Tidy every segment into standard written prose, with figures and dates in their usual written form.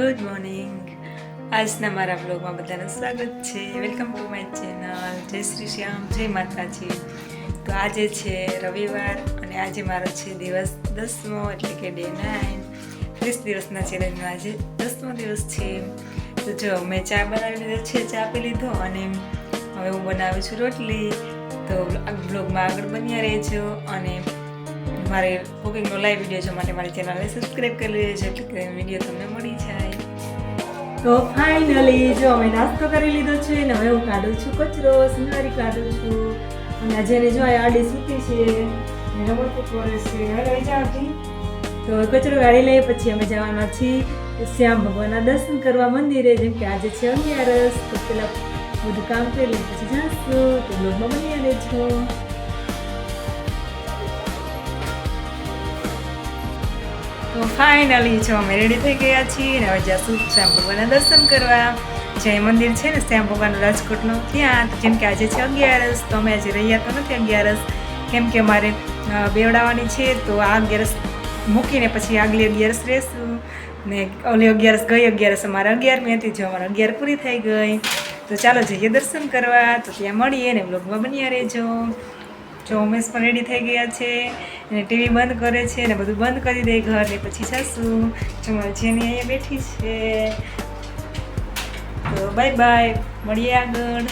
Good morning. આજના મારા બ્લોગમાં બધાનું સ્વાગત છે. Welcome to my channel. જય શ્રી શ્યામ, જય માતાજી. તો આજે છે રવિવાર અને આજે મારો છે દિવસ 10મો એટલે કે ડે 9. 30 દિવસના ચેલેન્જનો આજે 10મો દિવસ છે. તો જો મેં ચા બનાવી લીધો છે, ચા પી લીધો અને હવે હું બનાવું છું રોટલી. તો બ્લોગમાં આગળ બન્યા રહેજો અને મારે કુકિંગનો લાઈવ વિડીયો જોવા માટે મારી ચેનલને સબસ્ક્રાઈબ કરી લેજો એટલે કે વિડીયો તમને મળી જાય. તો ફાઇનલી જો અમે નાસ્તો કરી લીધો છે ને હવે હું કાઢું છું કચરો, સિંગારી કાઢું છું અને જેને જો આડી સૂતી છે એને રમતો કરે છે. હવે જાવતી તો કચરો કાઢી લઈએ પછી અમે જવાના છીએ શ્યામ ભગવાનના દર્શન કરવા મંદિરે, જેમ કે આજે છે 11. તો પેલા બધું કામ કરી લઈએ પછી જાશું. તો બ્લોગમાં બન્યા રહેજો. તો ફાઇનલી જો અમે રેડી થઈ ગયા છીએ અને હવે જાશું શ્યામ ભગવાનના દર્શન કરવા. જે મંદિર છે ને શ્યામ ભગવાનનું રાજકોટનું ત્યાં, જેમ કે આજે છે 11. તો અમે આજે રહ્યા તો નથી 11 કેમ કે અમારે બેવડાવવાની છે. તો આ 11 મૂકીને પછી આગલી 11 રહેશું ને ઓલી 11 ગઈ 11 અમારે 11મી હતી, જો અમારે 11 પૂરી થઈ ગઈ. તો ચાલો જઈએ દર્શન કરવા. તો ત્યાં મળીએ ને બ્લોગમાં બન્યા રહેજો. જો ઉમેશ પણ રેડી થઈ ગયા છે અને ટીવી બંધ કરે છે ને બધું બંધ કરી દે ઘર ને પછી જશું. જો મારી જેની અહીંયા બેઠી છે. તો બાય બાય, મળીએ આગળ.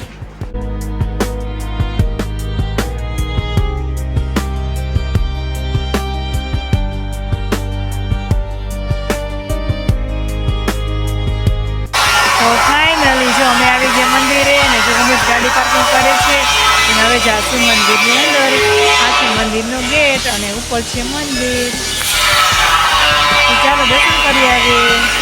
તો ફાઇનલી જો અમે આવી ગયા મંદિરે ને જો ઉમેશ ગાડી પાર્કિંગ કરે છે અને હવે જાશું મંદિરની અંદર. આખી મંદિરનો ગેટ અને ઉપર છે મંદિર. તો ચાલો દર્શન કરી આવીએ.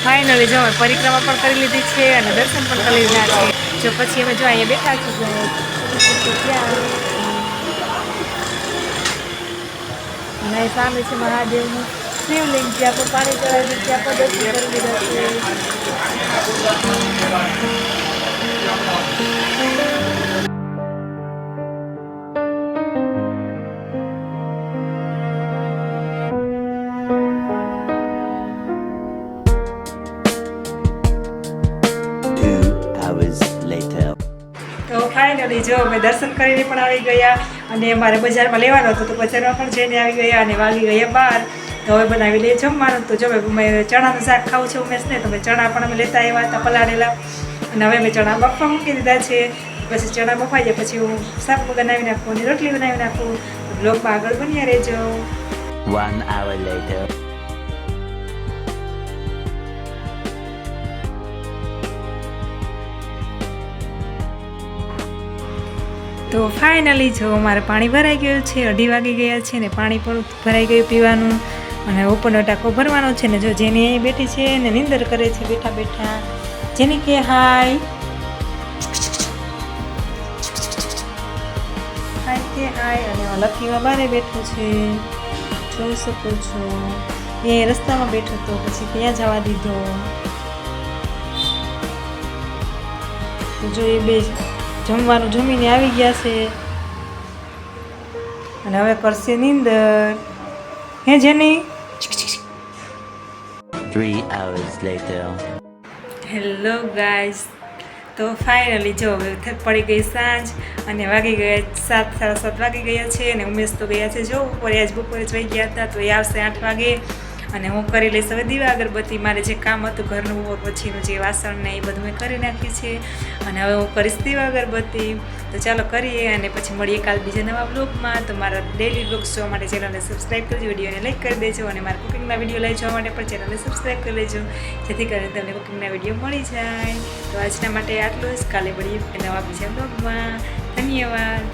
ફાઇનલી જો અમે પરિક્રમા પણ કરી લીધી છે અને દર્શન પણ કરી લીધા છે. જો પછી અમે જો અહીંયા બેઠા છીએ અને સામે છે મહાદેવનું શિવલિંગ, જ્યાં પણ પાણી ચડાવી ત્યાં પણ દર્શન કરી લીધા છે. તો ફાઇનલી જો અમે દર્શન કરીને પણ આવી ગયા અને અમારે બજારમાં લેવાનો હતો તો બજારમાં પણ જઈને આવી ગયા અને વાગી ગયા 12. તો હવે બનાવી લઈએ જમવાનું. તો જો મેં ચણાનું શાક ખાવું છે ઉમેશને, તો મેં ચણા પણ અમે લેતા આવ્યા હતા પલાળેલા અને હવે મેં ચણા બફવા મૂકી દીધા છે. પછી ચણા બફાઈ જાય પછી હું શાક બનાવી નાખું અને રોટલી બનાવી નાખું. બ્લોગમાં આગળ બન્યા રહેજો. 1 hour later. તો ફાઇનલી જો મારે પાણી ભરાઈ ગયું છે, 2:30 વાગી ગયા છે ને પાણી પણ ભરાઈ ગયું પીવાનું અને ઉપરનો ટાંકો ભરવાનો છે ને જો જેની અહીં બેઠી છે ને નિંદર કરે છે બેઠા બેઠા. જેની કે હાય હાય કે હાય. અને લક્કીમાં બારે બેઠો છે, જોઈ શકો છો. એ રસ્તામાં બેઠો હતો પછી ત્યાં જવા દીધો. તો જો એ બે જમવાનું જમીને આવી ગયા છે અને હવે કરશે નીંદર. હે જેની 3 hours later. હેલો ગાઈસ, તો ફાઇનલી જો હવે પડી ગઈ સાંજ અને વાગી ગયા 7:30 વાગી ગયા છે અને ઉમેશ તો ગયા છે જો બપોરે જ વહી ગયા હતા, તો એ આવશે 8 વાગે અને હું કરી લઈશ હવે દીવા અગરબત્તી. મારે જે કામ હતું ઘરનું પછીનું જે વાસણ ને એ બધું મેં કરી નાખ્યું છે અને હવે હું કરીશ દીવા અગરબત્તી. તો ચાલો કરીએ અને પછી મળીએ કાલ બીજા નવા બ્લોગમાં. તો મારા ડેલી બ્લોગ્સ જોવા માટે ચેનલને સબસ્ક્રાઈબ કરજો, વિડીયોને લાઈક કરી દેજો અને મારા કુકિંગના વિડીયો લાઈવ જોવા માટે પણ ચેનલને સબસ્ક્રાઈબ કરી લેજો, જેથી કરીને તમને કુકિંગના વિડીયો મળી જાય. તો આજના માટે આટલું જ, કાલે મળીએ નવા બીજા બ્લોગમાં. ધન્યવાદ.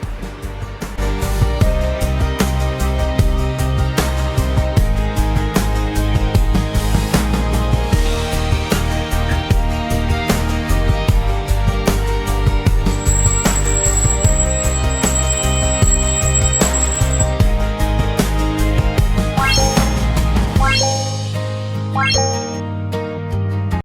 Bye.